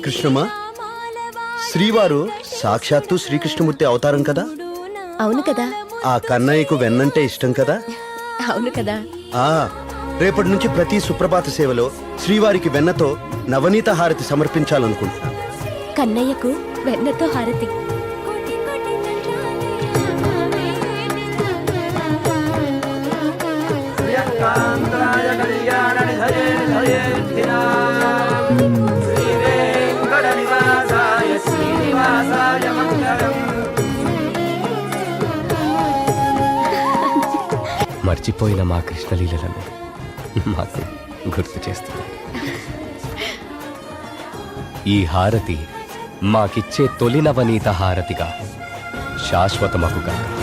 కృష్ణమా, శ్రీవారు సాక్షాత్తు శ్రీకృష్ణమూర్తి అవతారం కదా. అవును కదా. ఆ కన్నయ్యకు వెన్నంటే ఇష్టం కదా. అవును కదా. ఆ రేపటి నుంచి ప్రతి సుప్రభాత సేవలో శ్రీవారికి వెన్నతో నవనీత హారతి సమర్పించాలనుకుంటున్నాను. కన్నయ్యకు వెన్నతో హారతి. మర్చిపోయిన మా కృష్ణలీలను మాకు గుర్తు చేస్తుంది. ఈ హారతి మాకిచ్చే తొలి నవనీత హారతిగా శాశ్వతమగుగా.